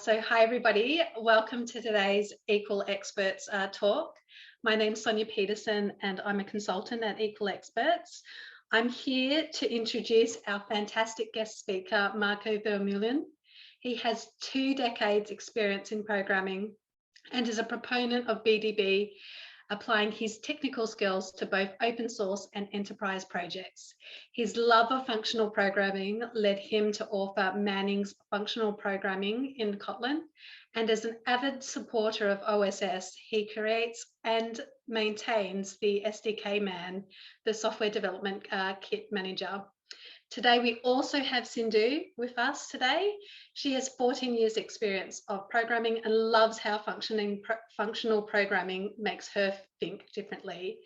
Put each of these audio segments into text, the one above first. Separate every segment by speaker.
Speaker 1: Hi everybody, welcome to today's Equal Experts talk. My name's Sonia Peterson and I'm a consultant at Equal Experts. I'm here to introduce our fantastic guest speaker, Marco Vermeulen. He has 2 decades experience in programming and is a proponent of BDB, applying his technical skills to both open source and enterprise projects. His love of functional programming led him to author Manning's Functional Programming in Kotlin, and as an avid supporter of OSS, he creates and maintains the SDK Man, the software development kit manager. Today, we also have Sindhu with us today. She has 14 years experience of programming and loves how functional programming makes her think differently.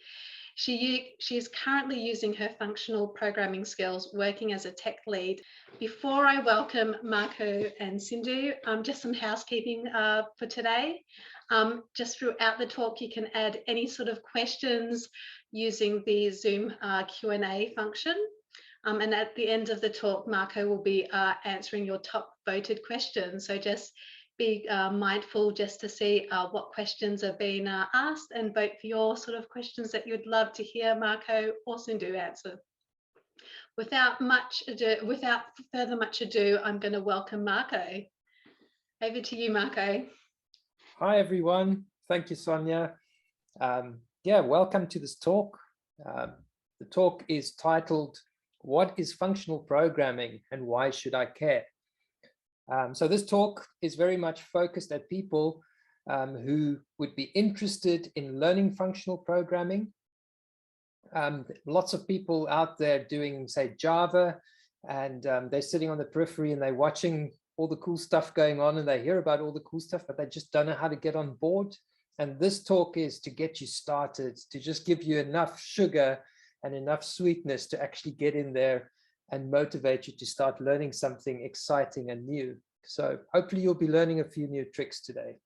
Speaker 1: She is currently using her functional programming skills working as a tech lead. Before I welcome Marco and Sindhu, just some housekeeping for today. Just throughout the talk, you can add any sort of questions using the Zoom Q&A function. And at the end of the talk, Marco will be answering your top voted questions. So just be mindful just to see what questions are being asked and vote for your sort of questions that you'd love to hear Marco or Sindhu answer. Without further much ado, I'm going to welcome Marco. Over to you, Marco.
Speaker 2: Hi, everyone. Thank you, Sonia. Welcome to this talk. The talk is titled, "What is functional programming and why should I care?" So this talk is very much focused at people who would be interested in learning functional programming. Lots of people out there doing, say, Java, and they're sitting on the periphery and they're watching all the cool stuff going on and they hear about all the cool stuff, but they just don't know how to get on board. And this talk is to get you started, to just give you enough sugar and enough sweetness to actually get in there and motivate you to start learning something exciting and new. So hopefully you'll be learning a few new tricks today.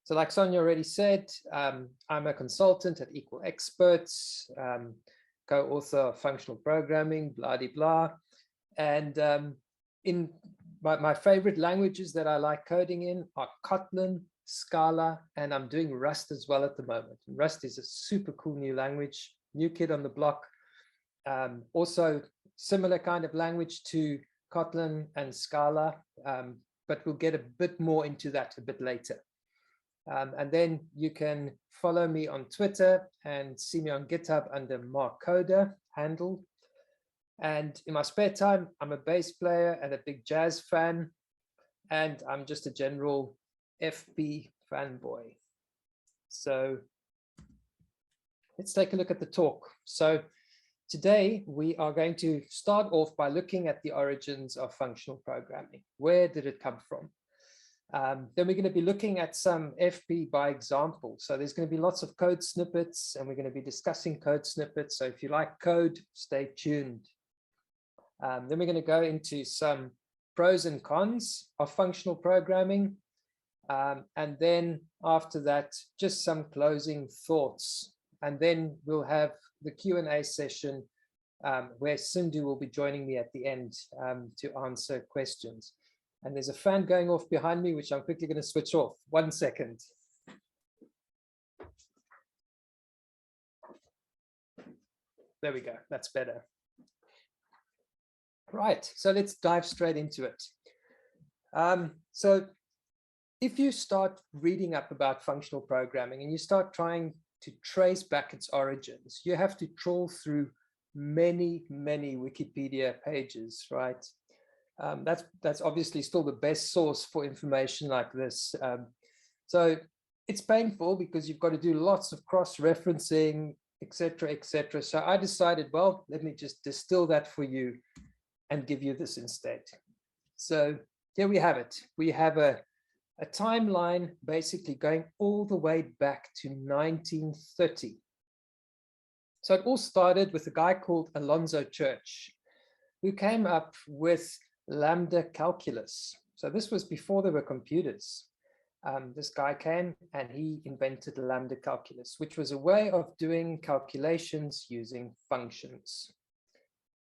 Speaker 2: So like Sonia already said, I'm a consultant at Equal Experts, co-author of Functional Programming, blah-de-blah. And in my favorite languages that I like coding in are Kotlin, Scala, and I'm doing Rust as well at the moment. Rust is a super cool new language, new kid on the block. Also similar kind of language to Kotlin and Scala, but we'll get a bit more into that a bit later. And then you can follow me on Twitter and see me on GitHub under Marcoda handle. And in my spare time, I'm a bass player and a big jazz fan, and I'm just a general FP fanboy. So let's take a look at the talk. So today we are going to start off by looking at the origins of functional programming. Where did it come from? Then we're going to be looking at some FP by example. So there's going to be lots of code snippets and we're going to be discussing code snippets. So if you like code, stay tuned. Then we're going to go into some pros and cons of functional programming. And then after that, just some closing thoughts. And then we'll have the Q&A session where Sindhu will be joining me at the end to answer questions. And there's a fan going off behind me, which I'm quickly going to switch off. 1 second. There we go. That's better. Right. So let's dive straight into it. So if you start reading up about functional programming and you start trying to trace back its origins, you have to trawl through many, many Wikipedia pages, right? That's obviously still the best source for information like this. So it's painful because you've got to do lots of cross-referencing, etc., etc. So I decided, well, let me just distill that for you and give you this instead. So here we have it. We have a timeline basically going all the way back to 1930. So it all started with a guy called Alonzo Church, who came up with lambda calculus. So this was before there were computers. This guy came and he invented lambda calculus, which was a way of doing calculations using functions.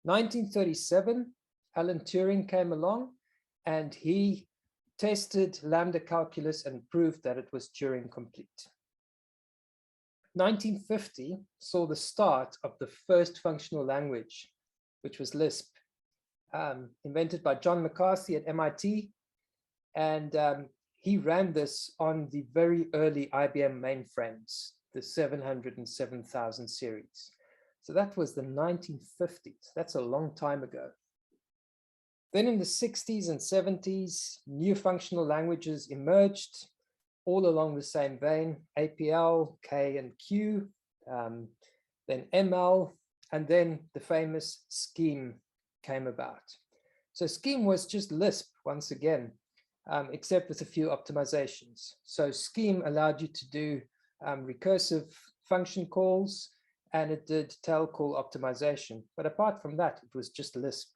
Speaker 2: 1937, Alan Turing came along and he tested lambda calculus and proved that it was Turing complete. 1950 saw the start of the first functional language, which was Lisp, invented by John McCarthy at MIT. And he ran this on the very early IBM mainframes, the 700 and 7000 series. So that was the 1950s. That's a long time ago. Then in the 60s and 70s, new functional languages emerged, all along the same vein: APL, K and Q, then ML, and then the famous Scheme came about. So Scheme was just Lisp once again, except with a few optimizations. So Scheme allowed you to do recursive function calls, and it did tail call optimization. But apart from that, it was just Lisp.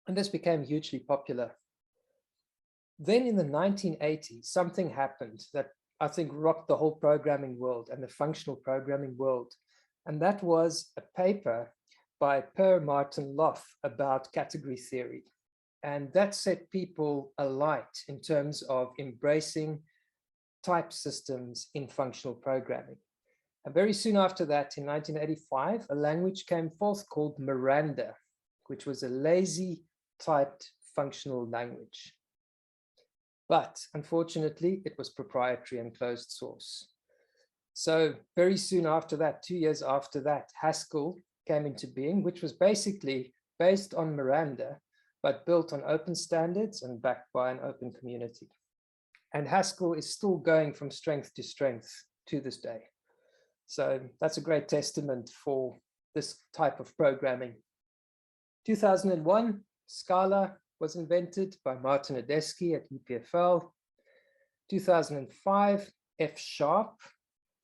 Speaker 2: And this became hugely popular. Then in the 1980s, something happened that I think rocked the whole programming world and the functional programming world. And that was a paper by Per Martin Loff about category theory. And that set people alight in terms of embracing type systems in functional programming. And very soon after that, in 1985, a language came forth called Miranda, which was a lazy typed functional language. But unfortunately, it was proprietary and closed source. So very soon after that, 2 years after that, Haskell came into being, which was basically based on Miranda, but built on open standards and backed by an open community. And Haskell is still going from strength to strength to this day. So that's a great testament for this type of programming. 2001, Scala was invented by Martin Edesky at EPFL. 2005, F#,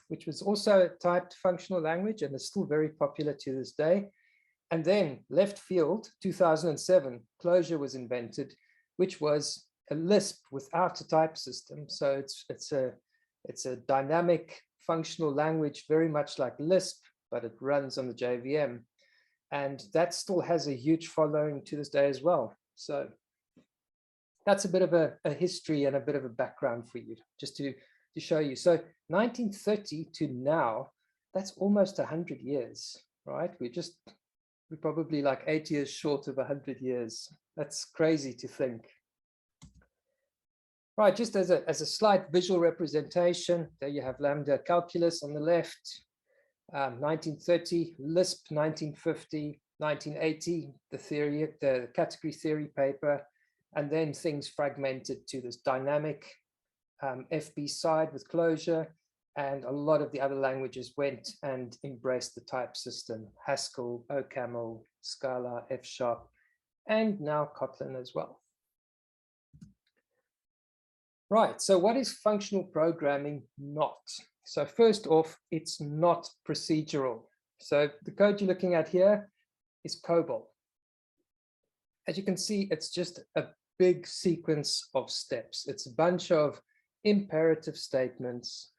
Speaker 2: which was also a typed functional language and is still very popular to this day. And then left field, 2007, Clojure was invented, which was a Lisp without a type system. So it's a dynamic functional language, very much like Lisp, but it runs on the JVM. And that still has a huge following to this day as well. So that's a bit of a history and a bit of a background for you, just to show you. So 1930 to now, that's almost 100 years, right? We're probably like 8 years short of 100 years. That's crazy to think. Right, just as a slight visual representation, there you have lambda calculus on the left, 1930, Lisp 1950, 1980, the category theory paper, and then things fragmented to this dynamic FB side with Clojure, and a lot of the other languages went and embraced the type system: Haskell, OCaml, Scala, F#, and now Kotlin as well. Right, so what is functional programming not? So first off, it's not procedural. So the code you're looking at here is COBOL. As you can see, it's just a big sequence of steps. It's a bunch of imperative statements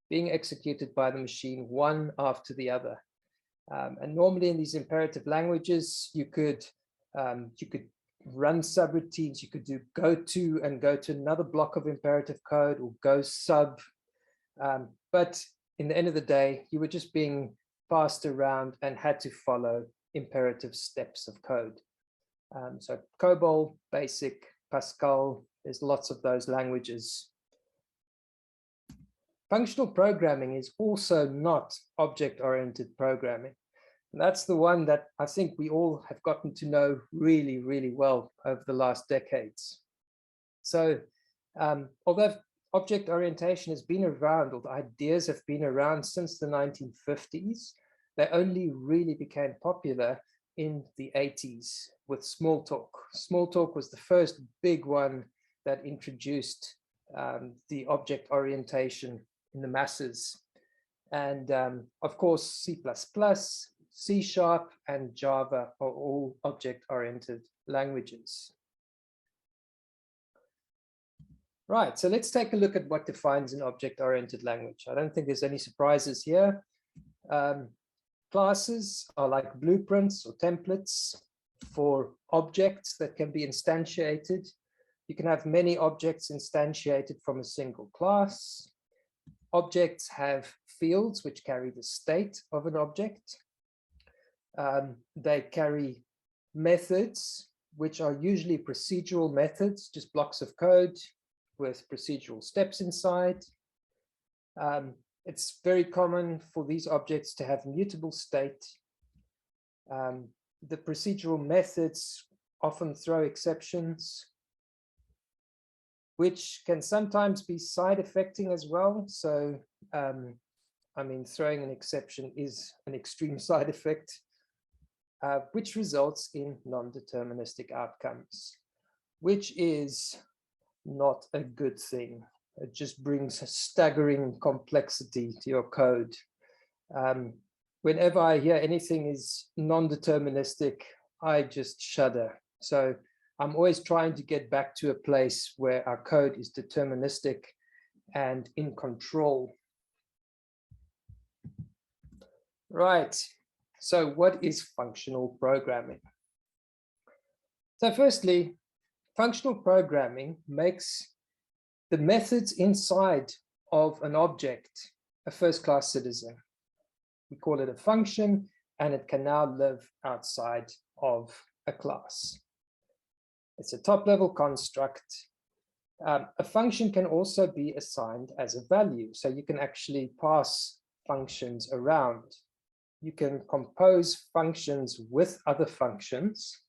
Speaker 2: being executed by the machine one after the other. And normally in these imperative languages, you could run subroutines. You could do go to and go to another block of imperative code, or go sub. But in the end of the day, you were just being passed around and had to follow imperative steps of code. So COBOL, BASIC, Pascal, there's lots of those languages. Functional programming is also not object-oriented programming. And that's the one that I think we all have gotten to know really, really well over the last decades. So although object orientation has been around, or the ideas have been around since the 1950s, they only really became popular in the 80s with Smalltalk. Smalltalk was the first big one that introduced the object orientation in the masses. And of course, C++, C# and Java are all object-oriented languages. Right, so let's take a look at what defines an object-oriented language. I don't think there's any surprises here. Classes are like blueprints or templates. for objects that can be instantiated. You can have many objects instantiated from a single class. Objects have fields which carry the state of an object. They carry methods, which are usually procedural methods, just blocks of code with procedural steps inside. It's very common for these objects to have immutable state. The procedural methods often throw exceptions, which can sometimes be side effecting as well. So, I mean, throwing an exception is an extreme side effect, which results in non-deterministic outcomes, which is not a good thing. It just brings a staggering complexity to your code. Whenever I hear anything is non-deterministic, I just shudder. So I'm always trying to get back to a place where our code is deterministic and in control. Right. So what is functional programming? So firstly, functional programming makes the methods inside of an object a first-class citizen. We call it a function, and it can now live outside of a class. It's a top-level construct. A function can also be assigned as a value, so you can actually pass functions around. You can compose functions with other functions.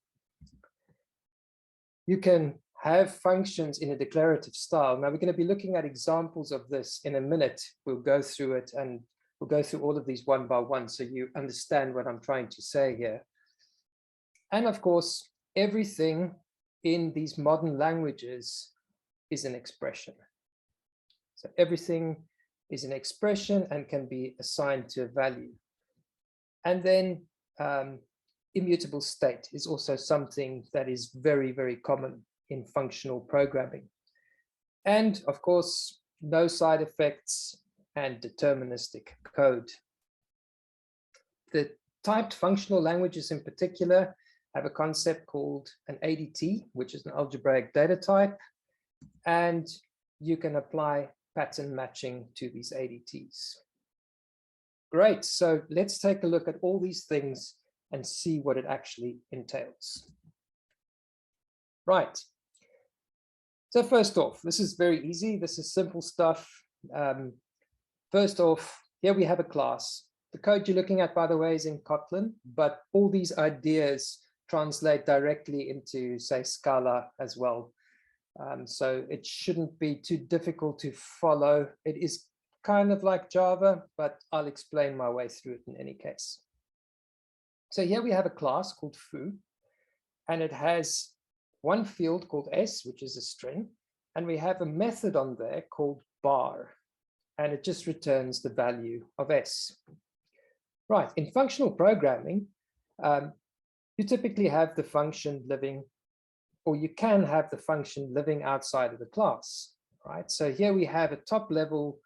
Speaker 2: You can have functions in a declarative style. Now, we're going to be looking at examples of this in a minute. We'll go through it, and we'll go through all of these one by one so you understand what I'm trying to say here. And of course, everything in these modern languages is an expression. So everything is an expression and can be assigned to a value. And then immutable state is also something that is very, very common in functional programming. And of course, no side effects and deterministic code. The typed functional languages in particular have a concept called an ADT, which is an algebraic data type, and you can apply pattern matching to these ADTs. Great, so let's take a look at all these things and see what it actually entails. Right, so first off, this is very easy. This is simple stuff. First off, here we have a class. The code you're looking at, by the way, is in Kotlin, but all these ideas translate directly into, say, Scala as well. So it shouldn't be too difficult to follow. It is kind of like Java, but I'll explain my way through it in any case. So here we have a class called foo, and it has one field called s, which is a string, and we have a method on there called bar, and it just returns the value of s. Right, in functional programming, you typically have the function living, or you can have the function living outside of the class, right? So here we have a top-level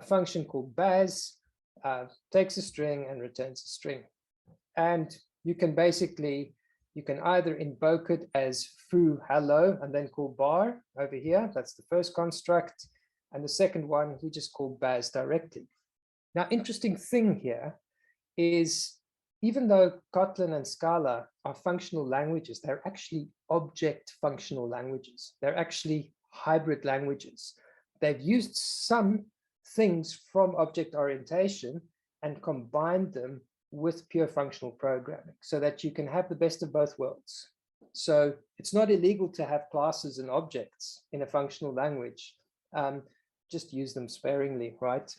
Speaker 2: function called baz, takes a string and returns a string. And you can basically, you can either invoke it as foo hello and then call bar over here. That's the first construct. And the second one, we just call baz directly. Now, interesting thing here is, even though Kotlin and Scala are functional languages, they're actually object functional languages. They're actually hybrid languages. They've used some things from object orientation and combined them with pure functional programming so that you can have the best of both worlds. So it's not illegal to have classes and objects in a functional language. Just use them sparingly, right?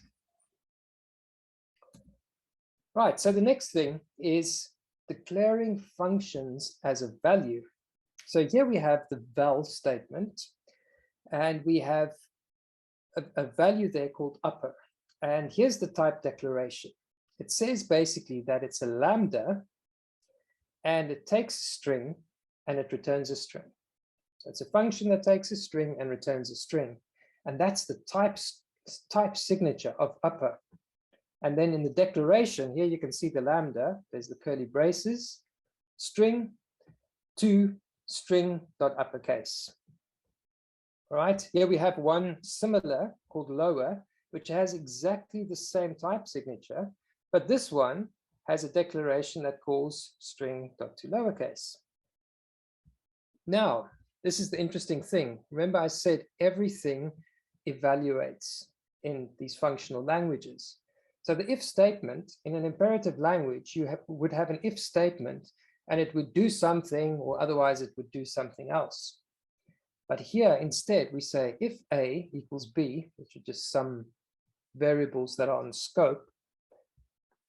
Speaker 2: Right, so the next thing is declaring functions as a value. So here we have the val statement, and we have a value there called upper. And here's the type declaration. It says basically that it's a lambda, and it takes a string, and it returns a string. So it's a function that takes a string and returns a string. And that's the type signature of upper. And then in the declaration, here you can see the lambda, there's the curly braces, string, to string.uppercase. All right, here we have one similar called lower, which has exactly the same type signature, but this one has a declaration that calls string.toLowercase. Now, this is the interesting thing. Remember, I said everything evaluates in these functional languages. So the if statement in an imperative language, you would have an if statement and it would do something, or otherwise it would do something else. But here instead we say if A equals B, which are just some variables that are on scope.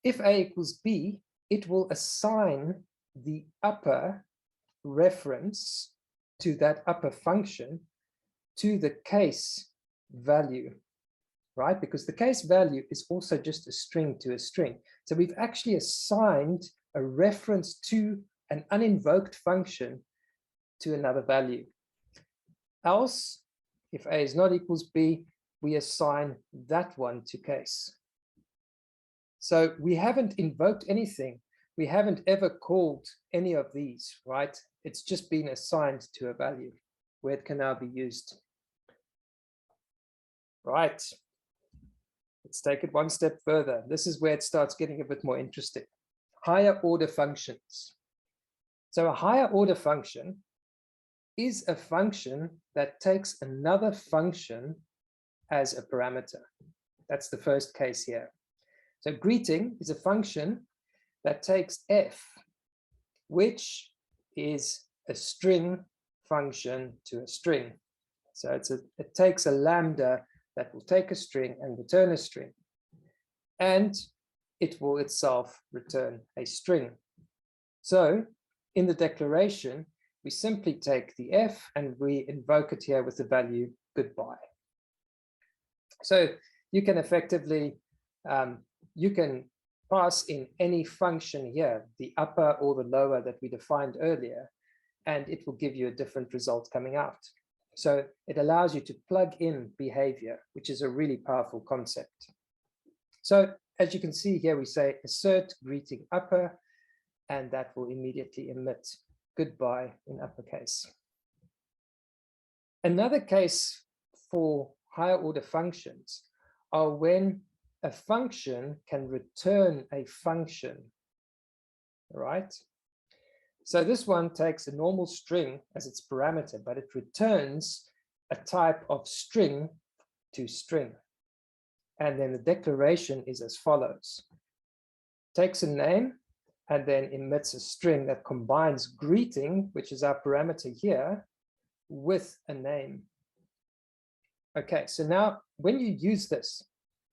Speaker 2: If A equals B, it will assign the upper reference to that upper function to the case value, right? Because the case value is also just a string to a string. So we've actually assigned a reference to an uninvoked function to another value. Else, if A is not equals B, we assign that one to case. So we haven't invoked anything. We haven't ever called any of these, right? It's just been assigned to a value where it can now be used. Right. Let's take it one step further. This is where it starts getting a bit more interesting. Higher order functions. So a higher order function is a function that takes another function as a parameter. That's the first case here. So greeting is a function that takes f, which is a string function to a string. So it takes a lambda that will take a string and return a string. And it will itself return a string. So in the declaration, we simply take the f and we invoke it here with the value goodbye. So you can effectively, you can pass in any function here, the upper or the lower that we defined earlier, and it will give you a different result coming out. So it allows you to plug in behavior, which is a really powerful concept. So as you can see here, we say assert greeting upper, and that will immediately emit goodbye in uppercase. Another case for higher order functions are when a function can return a function, right? So this one takes a normal string as its parameter, but it returns a type of string to string. And then the declaration is as follows. Takes a name and then emits a string that combines greeting, which is our parameter here, with a name. Okay, so now when you use this,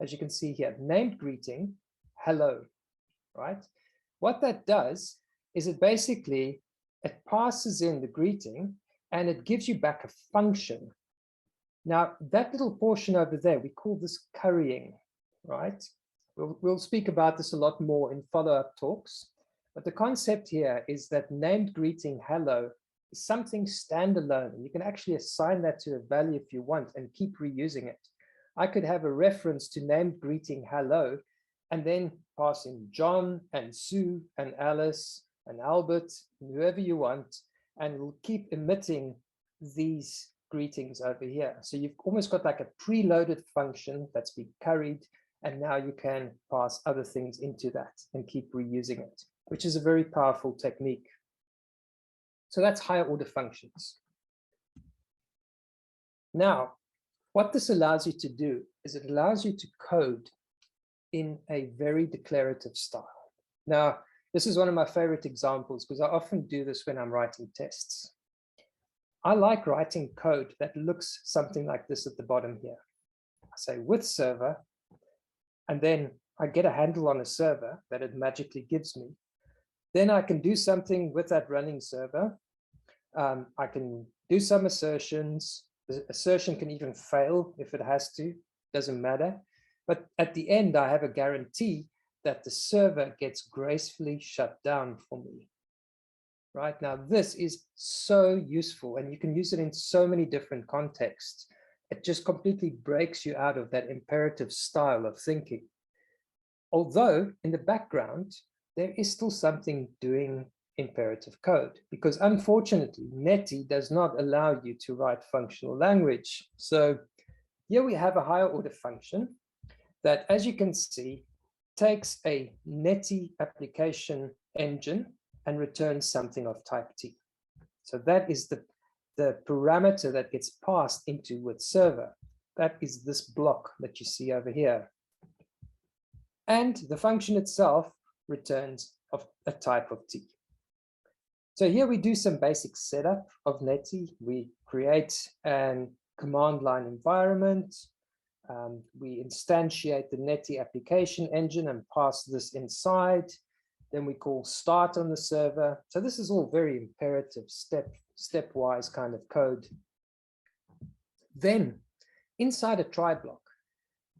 Speaker 2: as you can see here, named greeting, hello, right? What that does is it basically, it passes in the greeting and it gives you back a function. Now, that little portion over there, we call this currying, right? We'll speak about this a lot more in follow-up talks. But the concept here is that named greeting hello is something standalone. And you can actually assign that to a value if you want and keep reusing it. I could have a reference to named greeting hello and then pass in John and Sue and Alice and Albert, and whoever you want, and we'll keep emitting these greetings over here. So you've almost got like a preloaded function that's been curried, and now you can pass other things into that and keep reusing it, which is a very powerful technique. So that's higher order functions. Now, what this allows you to do is it allows you to code in a very declarative style. Now, this is one of my favorite examples because I often do this when I'm writing tests. I like writing code that looks something like this at the bottom here. I say with server, and then I get a handle on a server that it magically gives me. Then I can do something with that running server. I can do some assertions. The assertion can even fail if it has to, doesn't matter. But at the end, I have a guarantee that the server gets gracefully shut down for me. Right now, this is so useful, and you can use it in so many different contexts. It just completely breaks you out of that imperative style of thinking. Although in the background, there is still something doing imperative code, because unfortunately, NETI does not allow you to write functional language. So here we have a higher order function that, as you can see, takes a NETI application engine and returns something of type T. So that is the parameter that gets passed into with server. That is this block that you see over here. And the function itself returns of a type of T. So here we do some basic setup of NETI. We create a command line environment. We instantiate the NETI application engine and pass this inside. Then we call start on the server. So this is all very imperative, stepwise kind of code. Then inside a try block,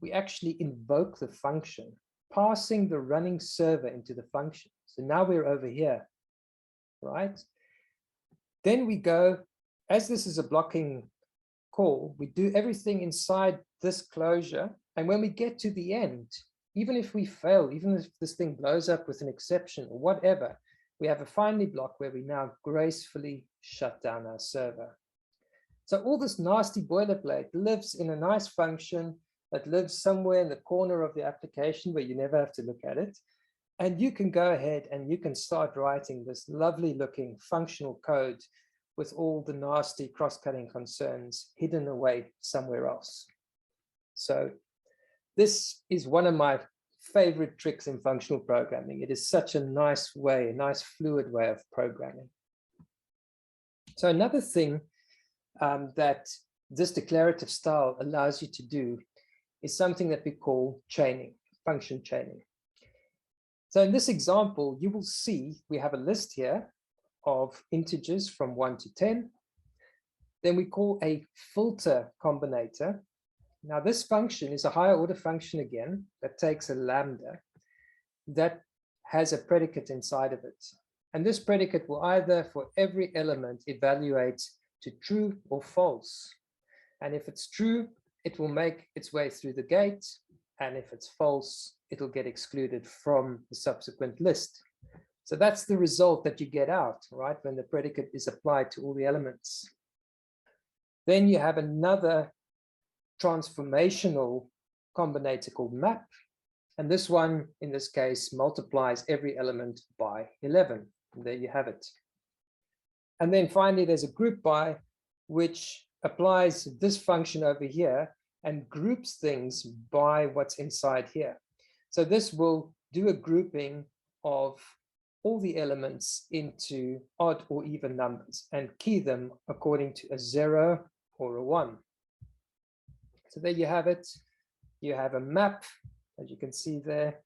Speaker 2: we actually invoke the function, passing the running server into the function. So now we're over here, right? Then we go, as this is a blocking call, we do everything inside this closure. And when we get to the end, even if we fail, even if this thing blows up with an exception or whatever, we have a finally block where we now gracefully shut down our server. So all this nasty boilerplate lives in a nice function that lives somewhere in the corner of the application where you never have to look at it. And you can go ahead and you can start writing this lovely looking functional code with all the nasty cross-cutting concerns hidden away somewhere else. So this is one of my favorite tricks in functional programming. It is such a nice way, a nice fluid way of programming. So another thing that this declarative style allows you to do is something that we call chaining, function chaining. So in this example, you will see we have a list here of integers from 1 to 10. Then we call a filter combinator. Now this function is a higher order function again that takes a lambda that has a predicate inside of it. And this predicate will either for every element evaluate to true or false. And if it's true, it will make its way through the gate. And if it's false, it'll get excluded from the subsequent list. So that's the result that you get out, right, when the predicate is applied to all the elements. Then you have another transformational combinator called map. And this one, in this case, multiplies every element by 11. And there you have it. And then finally, there's a group by, which applies this function over here and groups things by what's inside here. So this will do a grouping of all the elements into odd or even numbers and key them according to a 0 or a 1. So there you have it. You have a map, as you can see there,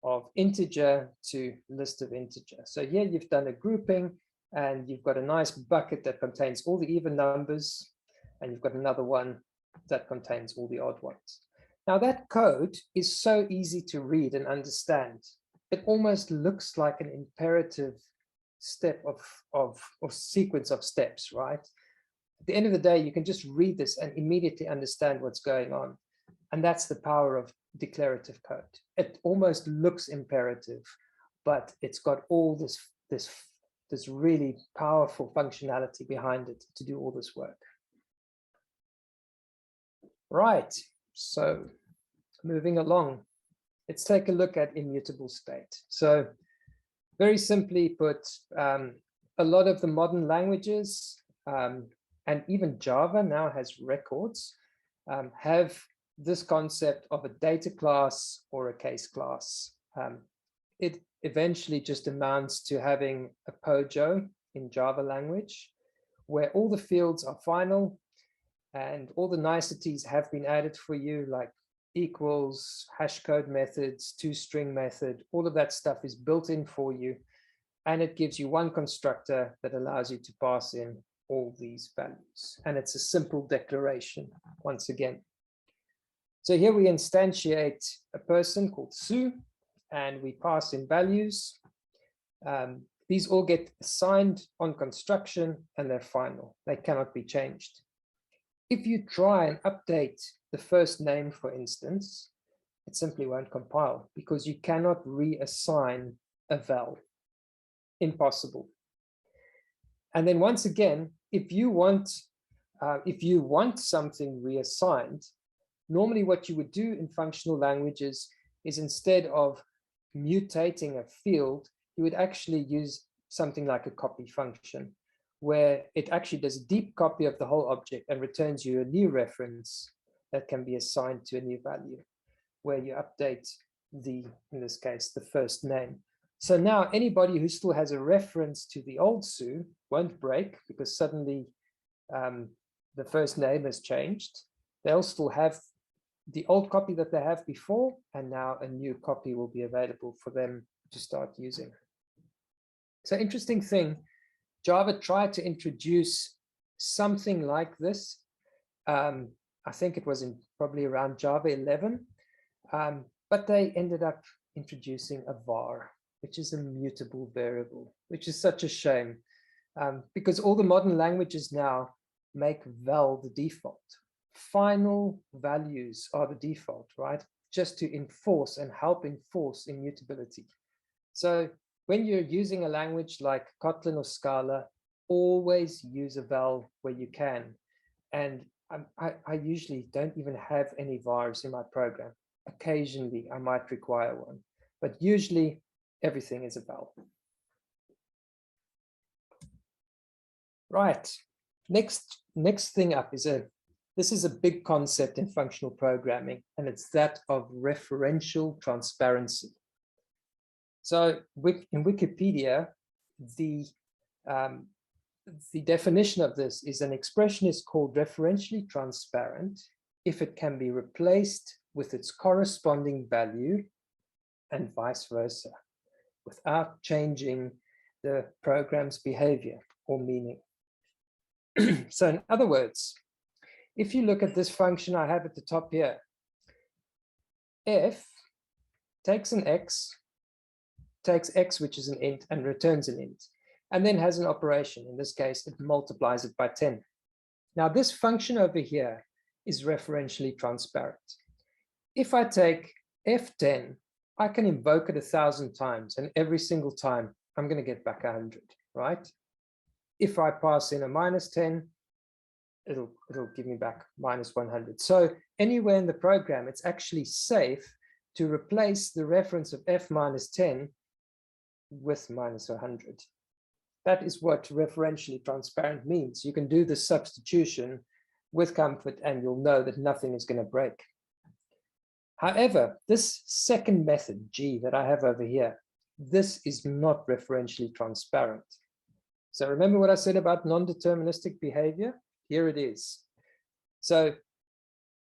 Speaker 2: of integer to list of integer. So here you've done a grouping and you've got a nice bucket that contains all the even numbers, and you've got another one that contains all the odd ones. Now that code is so easy to read and understand. It almost looks like an imperative step of sequence of steps, right? At the end of the day, you can just read this and immediately understand what's going on. And that's the power of declarative code. It almost looks imperative, but it's got all this really powerful functionality behind it to do all this work. Right, so moving along, let's take a look at immutable state. So very simply put, a lot of the modern languages, and even Java now has records, have this concept of a data class or a case class. It eventually just amounts to having a POJO in Java language, where all the fields are final and all the niceties have been added for you, like equals, hash code methods, toString method, all of that stuff is built in for you. And it gives you one constructor that allows you to pass in all these values. And it's a simple declaration once again. So here we instantiate a person called Sue, and we pass in values. These all get assigned on construction and they're final. They cannot be changed. If you try and update the first name, for instance, it simply won't compile because you cannot reassign a val. impossible. And then once again, if you want something reassigned, normally what you would do in functional languages is, instead of mutating a field, you would actually use something like a copy function, where it actually does a deep copy of the whole object and returns you a new reference that can be assigned to a new value, where you update in this case, the first name. So now anybody who still has a reference to the old Sue won't break, because suddenly the first name has changed. They'll still have the old copy that they have before, and now a new copy will be available for them to start using. So interesting thing, Java tried to introduce something like this. I think it was probably around Java 11, but they ended up introducing a var, which is a mutable variable, which is such a shame, because all the modern languages now make val the default. Final values are the default, right? Just to enforce and help enforce immutability. So when you're using a language like Kotlin or Scala, always use a val where you can. And I usually don't even have any vars in my program. Occasionally, I might require one, but usually everything is a val. Right. Next thing up is this is a big concept in functional programming, and it's that of referential transparency. So in Wikipedia, the definition of this is: an expression is called referentially transparent if it can be replaced with its corresponding value and vice versa, without changing the program's behavior or meaning. So in other words, if you look at this function I have at the top here, f takes an x, takes x, which is an int, and returns an int, and then has an operation. In this case, it multiplies it by 10. Now, this function over here is referentially transparent. If I take f10, I can invoke it 1,000 times, and every single time I'm going to get back 100, right? If I pass in a -10, it'll give me back -100. So anywhere in the program, it's actually safe to replace the reference of f -10 with -100. That is what referentially transparent means. You can do the substitution with comfort, and you'll know that nothing is going to break. However, this second method, G, that I have over here, this is not referentially transparent. So remember what I said about non-deterministic behavior? Here it is. So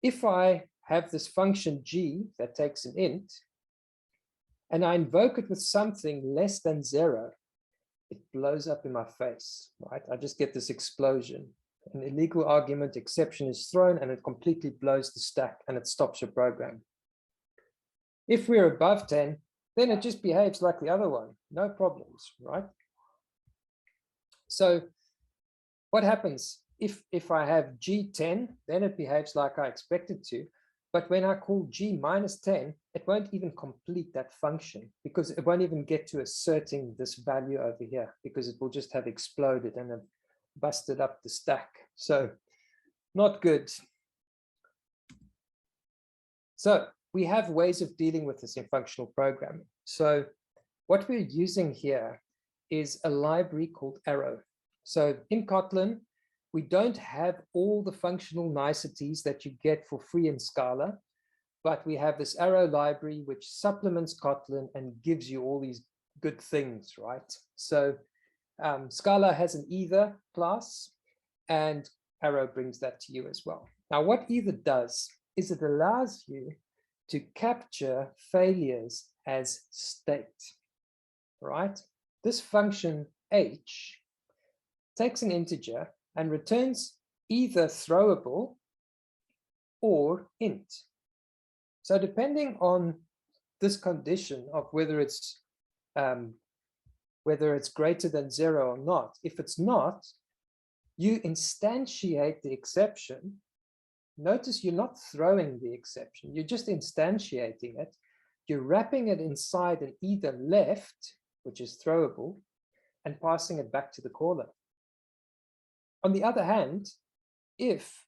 Speaker 2: if I have this function G that takes an int, and I invoke it with something less than 0, it blows up in my face, right? I just get this explosion. An illegal argument exception is thrown, and it completely blows the stack, and it stops your program. If we're above 10, then it just behaves like the other one, no problems, right? So what happens if I have G10, then it behaves like I expect it to. But when I call G -10, it won't even complete that function, because it won't even get to asserting this value over here, because it will just have exploded and have busted up the stack. So not good. So we have ways of dealing with this in functional programming. So what we're using here is a library called arrow. So in Kotlin, we don't have all the functional niceties that you get for free in Scala, but we have this arrow library which supplements Kotlin and gives you all these good things, right? So Scala has an either class, and arrow brings that to you as well. Now, what either does is it allows you to capture failures as state, right? This function h takes an integer and returns either throwable or int. So depending on this condition of whether it's greater than 0 or not, if it's not, you instantiate the exception. Notice you're not throwing the exception, you're just instantiating it. You're wrapping it inside an either left, which is throwable, and passing it back to the caller. On the other hand, if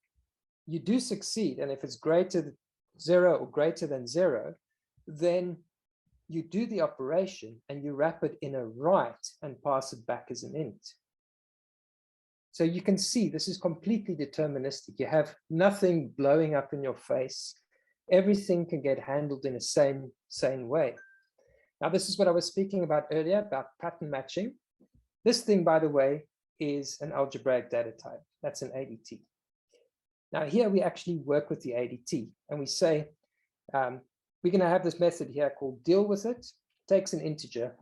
Speaker 2: you do succeed, and if it's greater than 0 or greater than 0, then you do the operation and you wrap it in a write and pass it back as an int. So you can see this is completely deterministic. You have nothing blowing up in your face. Everything can get handled in a same way. Now, this is what I was speaking about earlier about pattern matching. This thing, by the way, is an algebraic data type. That's an ADT. Now, here we actually work with the ADT, and we say, we're going to have this method here called deal with it, takes an integer,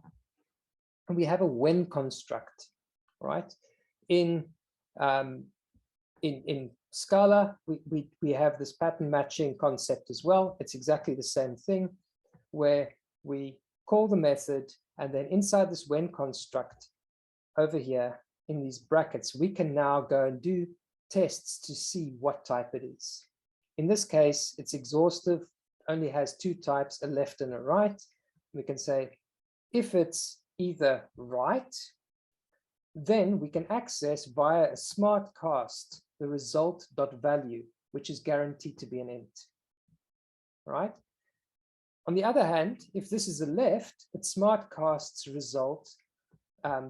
Speaker 2: and we have a when construct, right? In Scala, we have this pattern matching concept as well. It's exactly the same thing, where we call the method, and then inside this when construct over here in these brackets, we can now go and do tests to see what type it is. In this case, it's exhaustive, only has 2 types, a left and a right. We can say if it's either right, then we can access via a smart cast the result.value, which is guaranteed to be an int, right? On the other hand, if this is a left, it smart casts result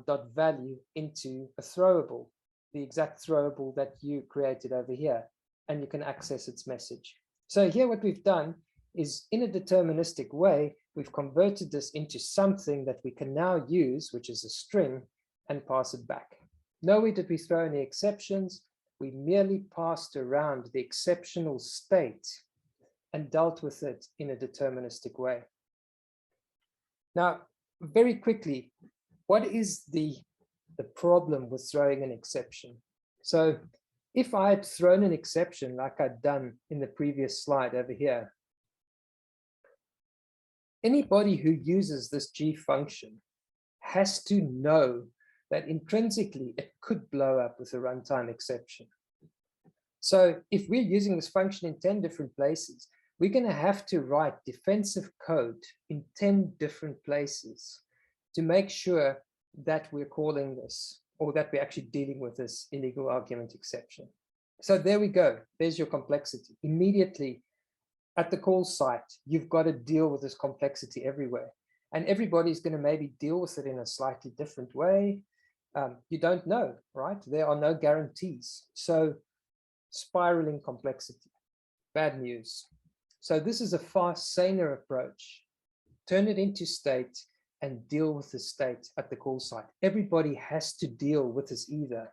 Speaker 2: dot value into a throwable, the exact throwable that you created over here, and you can access its message. So here what we've done is, in a deterministic way, we've converted this into something that we can now use, which is a string, and pass it back. Nowhere did we throw any exceptions. We merely passed around the exceptional state and dealt with it in a deterministic way. Now, very quickly, what is the problem with throwing an exception? So if I had thrown an exception like I'd done in the previous slide over here, anybody who uses this G function has to know that intrinsically it could blow up with a runtime exception. So if we're using this function in 10 different places, we're going to have to write defensive code in 10 different places to make sure that we're calling this, or that we're actually dealing with this illegal argument exception. So there we go. There's your complexity. Immediately at the call site, you've got to deal with this complexity everywhere. And everybody's going to maybe deal with it in a slightly different way. You don't know, right? There are no guarantees. So spiraling complexity, bad news. So this is a far saner approach. Turn it into state and deal with the state at the call site. Everybody has to deal with this either.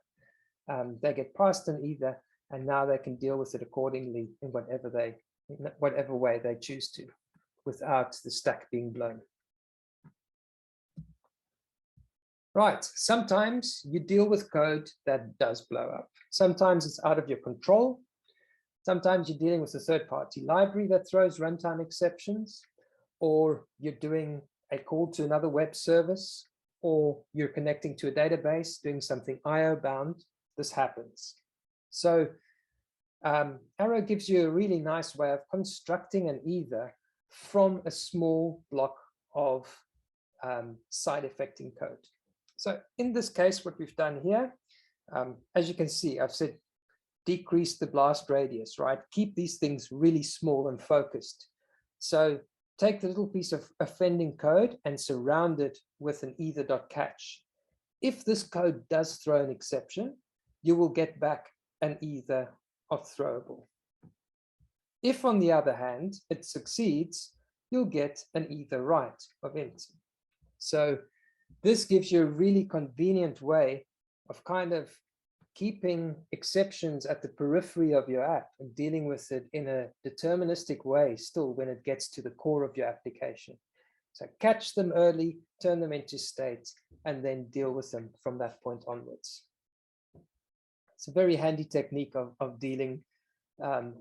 Speaker 2: They get passed an either, and now they can deal with it accordingly in whatever way they choose to, without the stack being blown. Right, sometimes you deal with code that does blow up. Sometimes it's out of your control. Sometimes you're dealing with a third-party library that throws runtime exceptions, or you're doing a call to another web service, or you're connecting to a database, doing something IO bound. This happens. So Arrow gives you a really nice way of constructing an either from a small block of side effecting code. So in this case, what we've done here, as you can see, I've said decrease the blast radius, right? Keep these things really small and focused. So take the little piece of offending code and surround it with an either.catch. If this code does throw an exception, you will get back an either of throwable. If, on the other hand, it succeeds, you'll get an either right of int. So this gives you a really convenient way of kind of keeping exceptions at the periphery of your app and dealing with it in a deterministic way still when it gets to the core of your application. So catch them early, turn them into states, and then deal with them from that point onwards. It's a very handy technique of dealing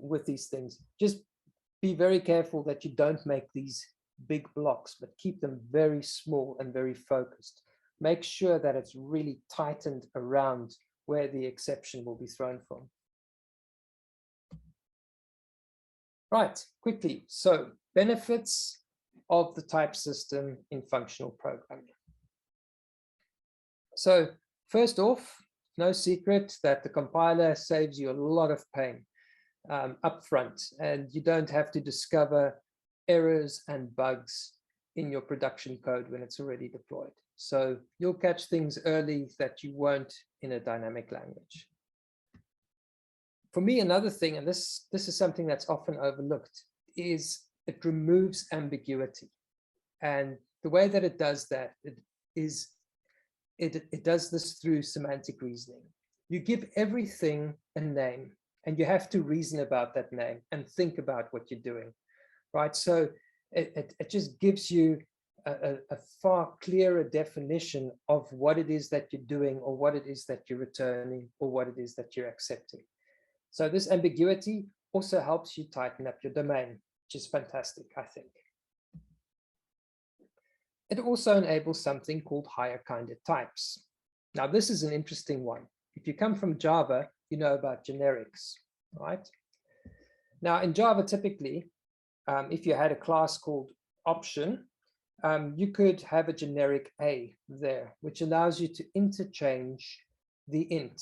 Speaker 2: with these things. Just be very careful that you don't make these big blocks, but keep them very small and very focused. Make sure that it's really tightened around where the exception will be thrown from. Right, quickly. So benefits of the type system in functional programming. So first off, no secret that the compiler saves you a lot of pain up front, and you don't have to discover errors and bugs in your production code when it's already deployed. So you'll catch things early that you won't in a dynamic language. For me, another thing, and this is something that's often overlooked, is it removes ambiguity. And the way that it does that, it does this through semantic reasoning. You give everything a name, and you have to reason about that name and think about what you're doing, right? So it just gives you a far clearer definition of what it is that you're doing, or what it is that you're returning, or what it is that you're accepting. So this ambiguity also helps you tighten up your domain, which is fantastic, I think. It also enables something called higher kinder types. Now, this is an interesting one. If you come from Java, you know about generics, right? Now, in Java, typically, if you had a class called option, you could have a generic A there, which allows you to interchange the int,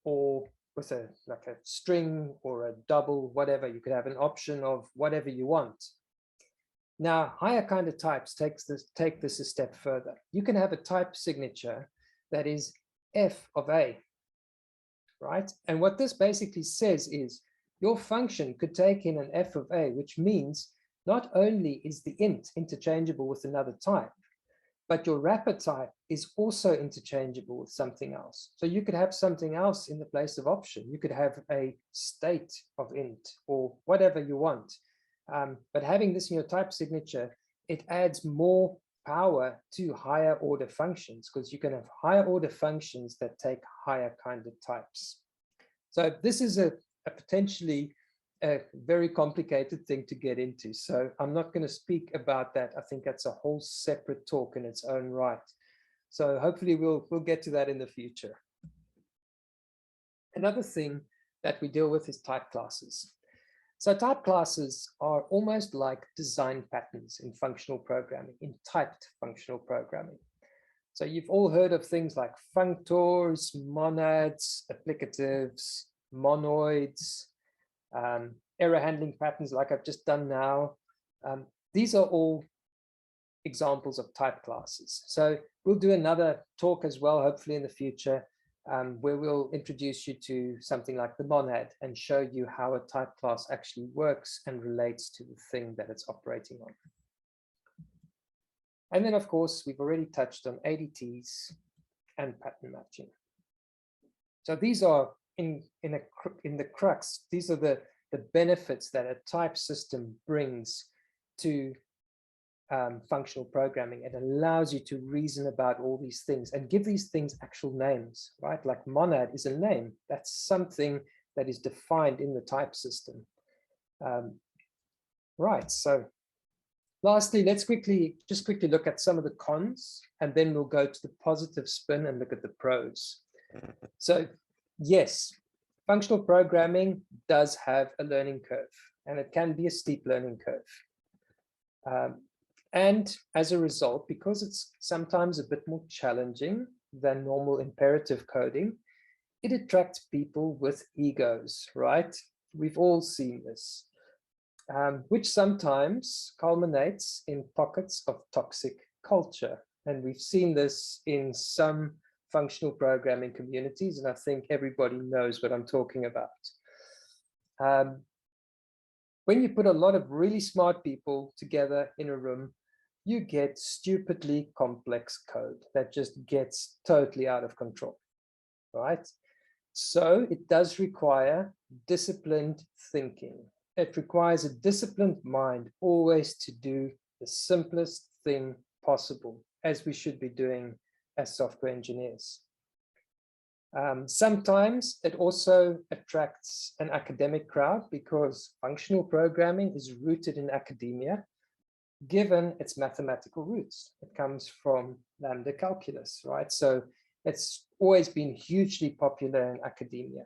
Speaker 2: or with like a string or a double, whatever. You could have an option of whatever you want. Now, higher kinder types take this a step further. You can have a type signature that is f of a, right? And what this basically says is your function could take in an f of a, which means not only is the int interchangeable with another type, but your wrapper type is also interchangeable with something else. So you could have something else in the place of option. You could have a state of int or whatever you want. But having this in your type signature, it adds more power to higher order functions, because you can have higher order functions that take higher kinder types. So this is a potentially a very complicated thing to get into. So I'm not going to speak about that. I think that's a whole separate talk in its own right. So hopefully we'll get to that in the future. Another thing that we deal with is type classes. So type classes are almost like design patterns in functional programming, in typed functional programming. So you've all heard of things like functors, monads, applicatives, monoids, error handling patterns like I've just done now. These are all examples of type classes. So we'll do another talk as well, hopefully in the future, where we'll introduce you to something like the monad and show you how a type class actually works and relates to the thing that it's operating on. And then, of course, we've already touched on ADTs and pattern matching. So these are in the crux, these are the benefits that a type system brings to functional programming. It allows you to reason about all these things and give these things actual names, right? Like monad is a name. That's something that is defined in the type system. Right, so lastly, let's just quickly look at some of the cons, and then we'll go to the positive spin and look at the pros. So yes, functional programming does have a learning curve, and it can be a steep learning curve. And as a result, because it's sometimes a bit more challenging than normal imperative coding, it attracts people with egos, right? We've all seen this, which sometimes culminates in pockets of toxic culture. And we've seen this in some functional programming communities, and I think everybody knows what I'm talking about. When you put a lot of really smart people together in a room, you get stupidly complex code that just gets totally out of control, right? So it does require disciplined thinking. It requires a disciplined mind always to do the simplest thing possible, as we should be doing as software engineers. Sometimes it also attracts an academic crowd because functional programming is rooted in academia, given its mathematical roots. It comes from lambda calculus, right? So it's always been hugely popular in academia.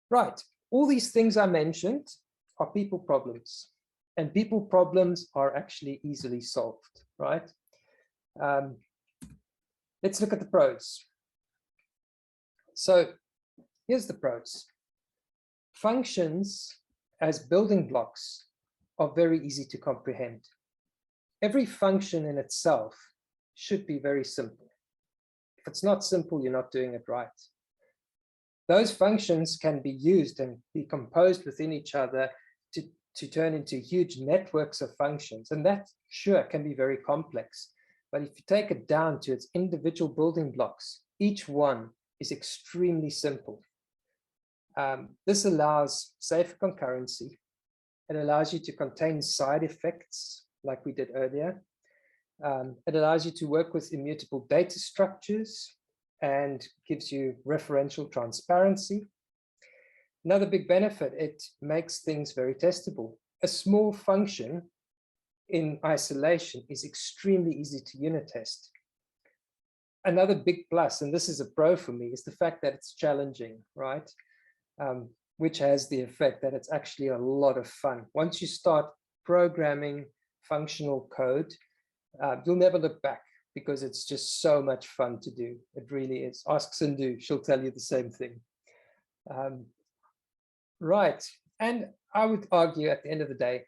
Speaker 2: Right, all these things I mentioned are people problems, and people problems are actually easily solved, right? Let's look at the pros. So here's the pros. Functions as building blocks are very easy to comprehend. Every function in itself should be very simple. If it's not simple, you're not doing it right. Those functions can be used and be composed within each other to turn into huge networks of functions. And that, sure, can be very complex. But if you take it down to its individual building blocks, each one is extremely simple. This allows safe concurrency. It allows you to contain side effects like we did earlier. It allows you to work with immutable data structures and gives you referential transparency. Another big benefit, it makes things very testable. A small function in isolation is extremely easy to unit test. Another big plus, and this is a pro for me, is the fact that it's challenging, right? Which has the effect that it's actually a lot of fun. Once you start programming functional code, you'll never look back because it's just so much fun to do. It really is. Ask Sindhu, she'll tell you the same thing. Right, and I would argue at the end of the day,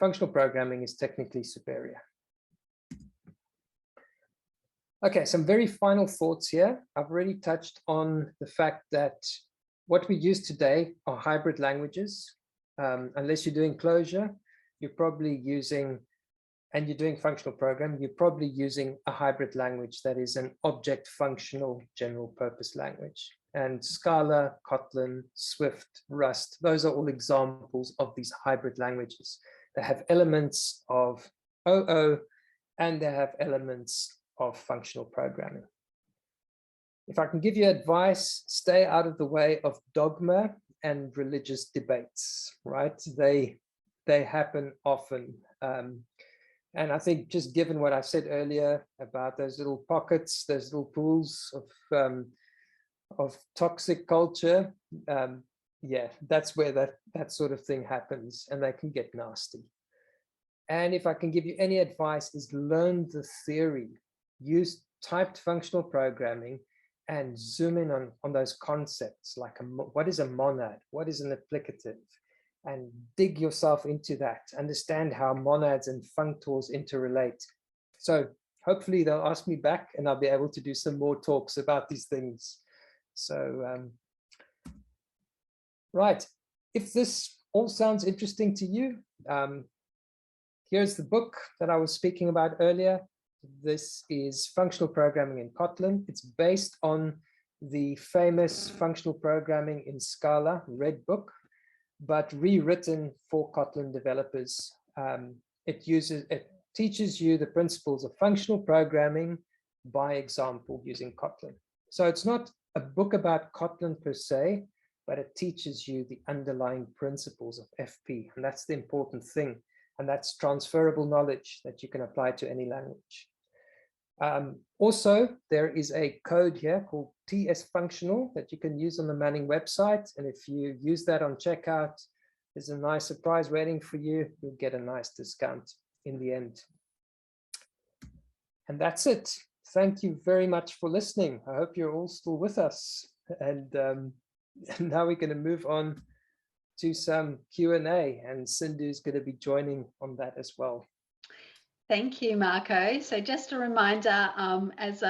Speaker 2: functional programming is technically superior. Okay, some very final thoughts here. I've already touched on the fact that what we use today are hybrid languages. Unless you're doing Clojure, you're probably using, and you're doing functional programming, you're probably using a hybrid language that is an object functional general purpose language. And Scala, Kotlin, Swift, Rust, those are all examples of these hybrid languages. They have elements of OO and they have elements of functional programming. If I can give you advice, stay out of the way of dogma and religious debates, right? They happen often. And I think just given what I said earlier about those little pockets, those little pools of toxic culture, yeah, that's where that sort of thing happens, and they can get nasty. And if I can give you any advice, is learn the theory, use typed functional programming, and zoom in on those concepts, like what is a monad, what is an applicative, and dig yourself into that, understand how monads and functors interrelate. So hopefully they'll ask me back and I'll be able to do some more talks about these things. So, right, if this all sounds interesting to you, here's the book that I was speaking about earlier. This is Functional Programming in Kotlin. It's based on the famous Functional Programming in Scala Red Book, but rewritten for Kotlin developers. It teaches you the principles of functional programming by example using Kotlin. So it's not a book about Kotlin per se, but it teaches you the underlying principles of FP, and that's the important thing. And that's transferable knowledge that you can apply to any language. Also, there is a code here called TS Functional that you can use on the Manning website. And if you use that on checkout, there's a nice surprise waiting for you. You'll get a nice discount in the end. And that's it. Thank you very much for listening. I hope you're all still with us. And now we're going to move on to some Q&A, and Sindhu is going to be joining on that as well.
Speaker 1: Thank you, Marco. So just a reminder, as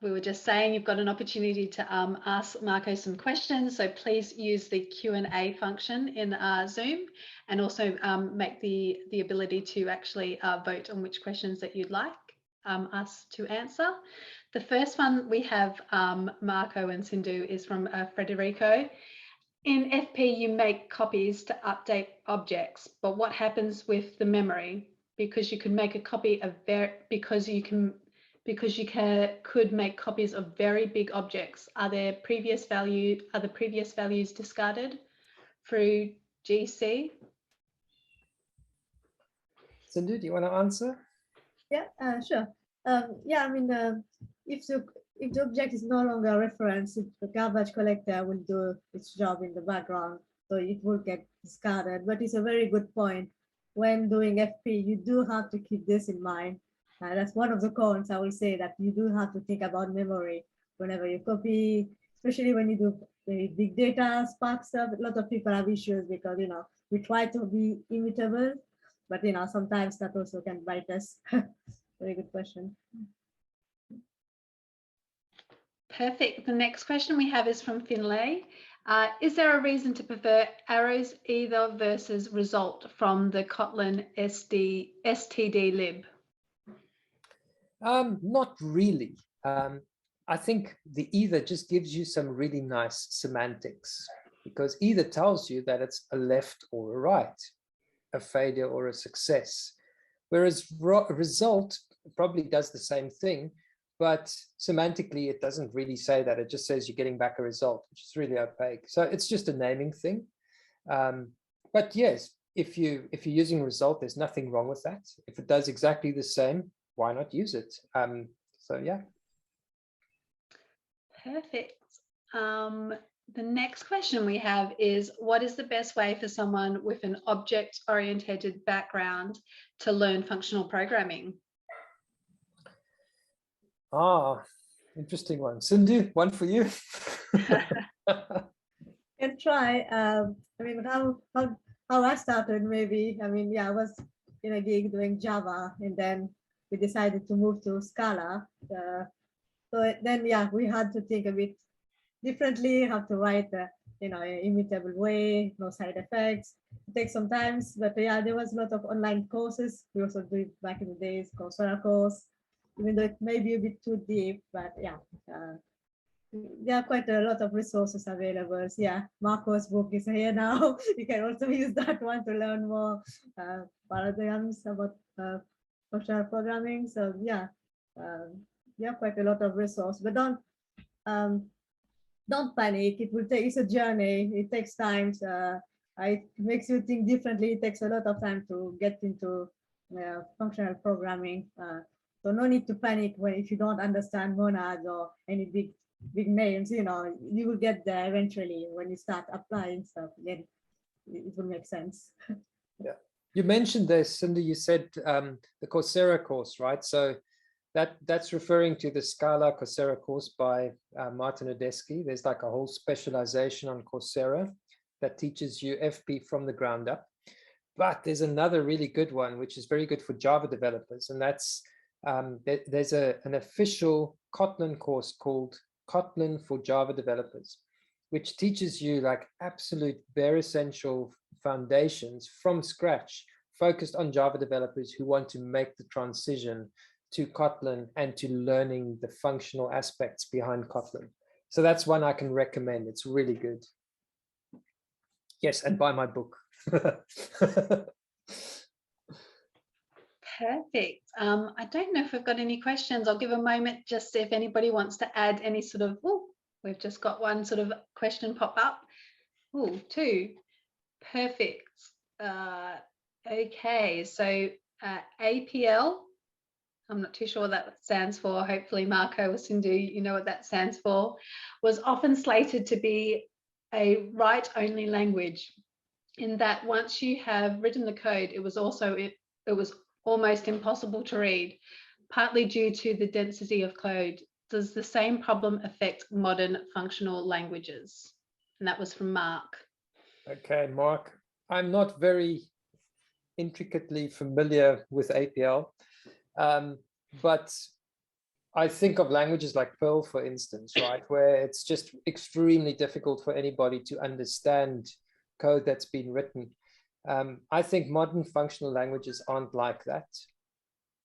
Speaker 1: we were just saying, you've got an opportunity to ask Marco some questions. So please use the Q&A function in Zoom, and also make the ability to actually vote on which questions that you'd like us to answer. The first one we have, Marco and Sindhu, is from Federico. In FP, you make copies to update objects, but what happens with the memory? Because you can make a copy of could make copies of very big objects. Are the previous values discarded through GC?
Speaker 2: Sindhu, do you want to answer?
Speaker 3: Yeah, sure. Yeah, I mean, if the object is no longer a reference, the garbage collector will do its job in the background, so it will get discarded. But it's a very good point. When doing FP, you do have to keep this in mind. That's one of the cons. I will say that you do have to think about memory whenever you copy, especially when you do big data, Spark stuff. A lot of people have issues because, we try to be immutable, but, sometimes that also can bite us. Very good question.
Speaker 1: Perfect. The next question we have is from Finlay. Is there a reason to prefer arrows either versus result from the Kotlin std lib?
Speaker 2: Not really. I think the either just gives you some really nice semantics, because either tells you that it's a left or a right, a failure or a success, whereas result probably does the same thing, but semantically it doesn't really say that. It just says you're getting back a result, which is really opaque. So it's just a naming thing. But yes, if you're using result, there's nothing wrong with that. If it does exactly the same, why not use it? So yeah.
Speaker 1: Perfect. The next question we have is, what is the best way for someone with an object-oriented background to learn functional programming?
Speaker 2: Ah, interesting one. Sindhu, one for you.
Speaker 3: Can try. I mean, how I started, maybe. I mean, yeah, I was in a gig doing Java, and then we decided to move to Scala. So then, yeah, we had to think a bit differently, how to write, an immutable way, no side effects. It takes some time, but yeah, there was a lot of online courses. We also did back in the days, Coursera course, even though it may be a bit too deep, but yeah. There are quite a lot of resources available. So yeah, Marco's book is here now. You can also use that one to learn more paradigms about functional programming. So yeah, quite a lot of resource, but don't panic. It will take, it's a journey. It takes time. It makes you think differently. It takes a lot of time to get into functional programming. So no need to panic if you don't understand monads or any big names. You will get there eventually when you start applying stuff. Then it will make sense.
Speaker 2: Yeah, you mentioned this, Cindy. You said the Coursera course, right? So that's referring to the Scala Coursera course by Martin Odesky. There's like a whole specialization on Coursera that teaches you FP from the ground up. But there's another really good one, which is very good for Java developers. And that's, there's an official Kotlin course called Kotlin for Java developers, which teaches you like absolute bare essential foundations from scratch, focused on Java developers who want to make the transition to Kotlin and to learning the functional aspects behind Kotlin. So that's one I can recommend. It's really good. Yes, and buy my book.
Speaker 1: Perfect. I don't know if we've got any questions. I'll give a moment just if anybody wants to add any sort of, we've just got one sort of question pop up. Two. Perfect. Okay, so APL, I'm not too sure what that stands for. Hopefully Marco or Sindhu, you know what that stands for, was often slated to be a write-only language, in that once you have written the code, it was almost impossible to read, partly due to the density of code. Does the same problem affect modern functional languages? And that was from Mark.
Speaker 2: Okay, Mark, I'm not very intricately familiar with APL. But I think of languages like Perl, for instance, right, where it's just extremely difficult for anybody to understand code that's been written. I think modern functional languages aren't like that.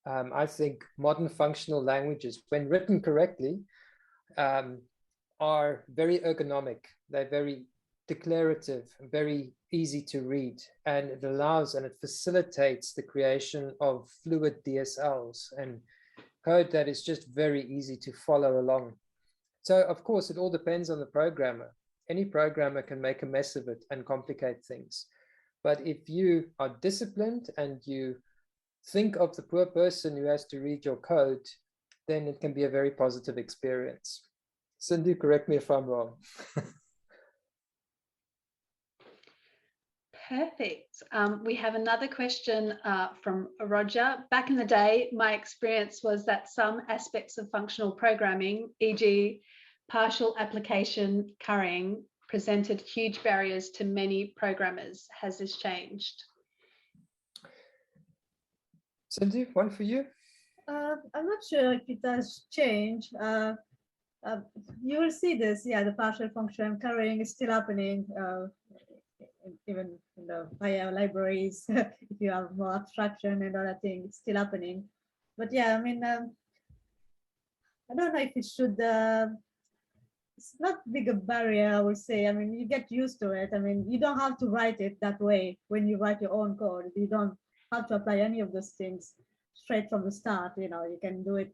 Speaker 2: I think modern functional languages, when written correctly, are very ergonomic. They're very declarative, very easy to read, and it allows and it facilitates the creation of fluid DSLs and code that is just very easy to follow along. So of course, it all depends on the programmer. Any programmer can make a mess of it and complicate things. But if you are disciplined and you think of the poor person who has to read your code, then it can be a very positive experience. Sindhu, correct me if I'm wrong.
Speaker 1: Perfect. We have another question from Roger. Back in the day, my experience was that some aspects of functional programming, e.g. partial application currying, presented huge barriers to many programmers. Has this changed?
Speaker 2: Cindy, one for you.
Speaker 3: I'm not sure if it does change. You will see this, yeah, the partial function currying is still happening, even in the higher libraries. If you have more abstraction and other things, it's still happening. But yeah, I mean, I don't know if it should, it's not big a barrier, I would say. I mean, you get used to it. I mean, you don't have to write it that way when you write your own code. You don't have to apply any of those things straight from the start. You know, you can do it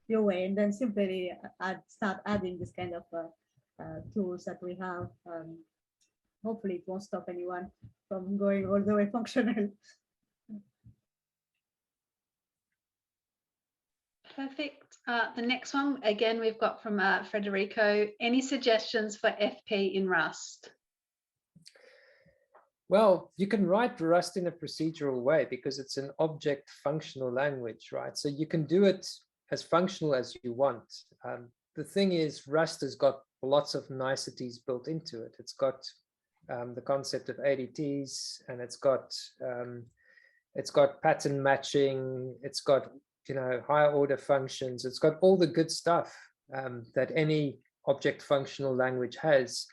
Speaker 3: your way and then simply start adding this kind of tools that we have. Hopefully it won't stop anyone from going all the way functional.
Speaker 1: Perfect. The next one, again, we've got from Federico. Any suggestions for FP in Rust?
Speaker 2: Well, you can write Rust in a procedural way because it's an object functional language, right? So you can do it as functional as you want. The thing is, Rust has got lots of niceties built into it. It's got the concept of ADTs, and it's got pattern matching. It's got, you know, higher order functions. It's got all the good stuff that any object functional language has.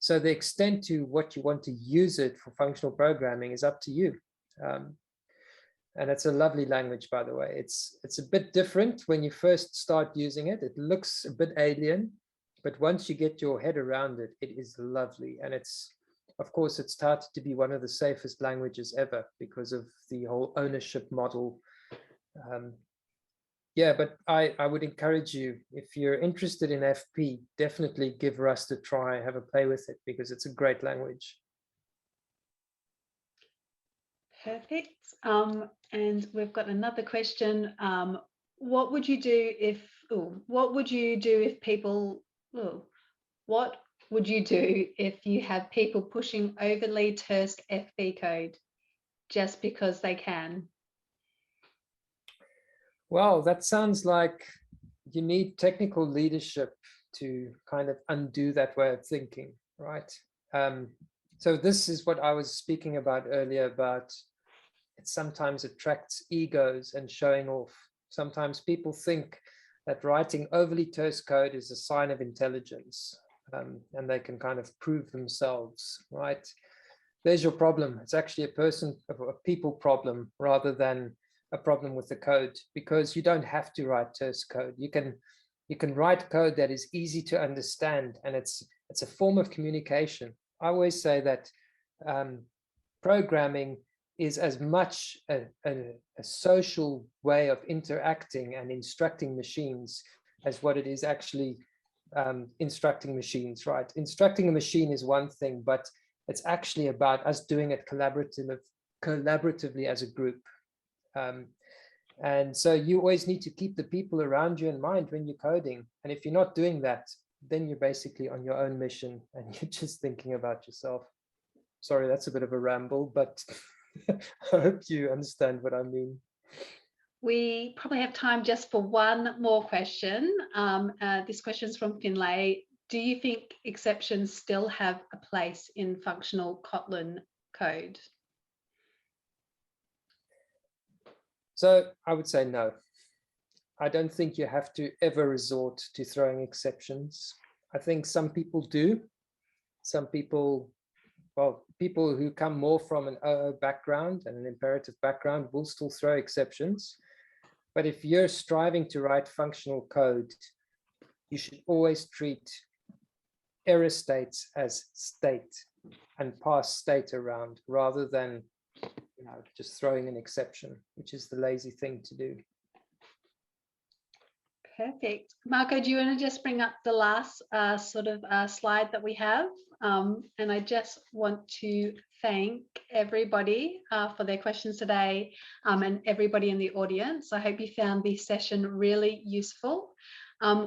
Speaker 2: So the extent to what you want to use it for functional programming is up to you. And it's a lovely language, by the way. It's a bit different when you first start using it. It looks a bit alien, but once you get your head around it, it is lovely. And it's, of course, it's started to be one of the safest languages ever because of the whole ownership model. Yeah, but I would encourage you, if you're interested in FP, definitely give Rust a try, have a play with it, because it's a great language.
Speaker 1: Perfect. And we've got another question. What would you do if you have people pushing overly terse FP code just because they can?
Speaker 2: Well, that sounds like you need technical leadership to kind of undo that way of thinking, right? So this is what I was speaking about earlier about it sometimes attracts egos and showing off. Sometimes people think that writing overly terse code is a sign of intelligence, and they can kind of prove themselves, right? There's your problem. It's actually a people problem rather than a problem with the code, because you don't have to write terse code. You can write code that is easy to understand, and it's a form of communication. I always say that programming is as much a social way of interacting and instructing machines as what it is actually instructing machines, right? Instructing a machine is one thing, but it's actually about us doing it collaboratively as a group. And so you always need to keep the people around you in mind when you're coding. And if you're not doing that, then you're basically on your own mission and you're just thinking about yourself. Sorry, that's a bit of a ramble, but I hope you understand what I mean.
Speaker 1: We probably have time just for one more question. This question is from Finlay. Do you think exceptions still have a place in functional Kotlin code?
Speaker 2: So I would say no. I don't think you have to ever resort to throwing exceptions. I think some people do. Some people, well, people who come more from an OO background and an imperative background will still throw exceptions. But if you're striving to write functional code, you should always treat error states as state and pass state around rather than just throwing an exception, which is the lazy thing to do.
Speaker 1: Perfect. Marco, do you want to just bring up the last slide that we have? And I just want to thank everybody for their questions today, and everybody in the audience. I hope you found this session really useful.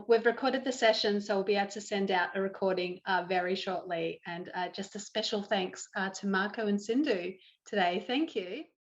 Speaker 1: We've recorded the session, so we'll be able to send out a recording very shortly. And just a special thanks to Marco and Sindhu today. Thank you.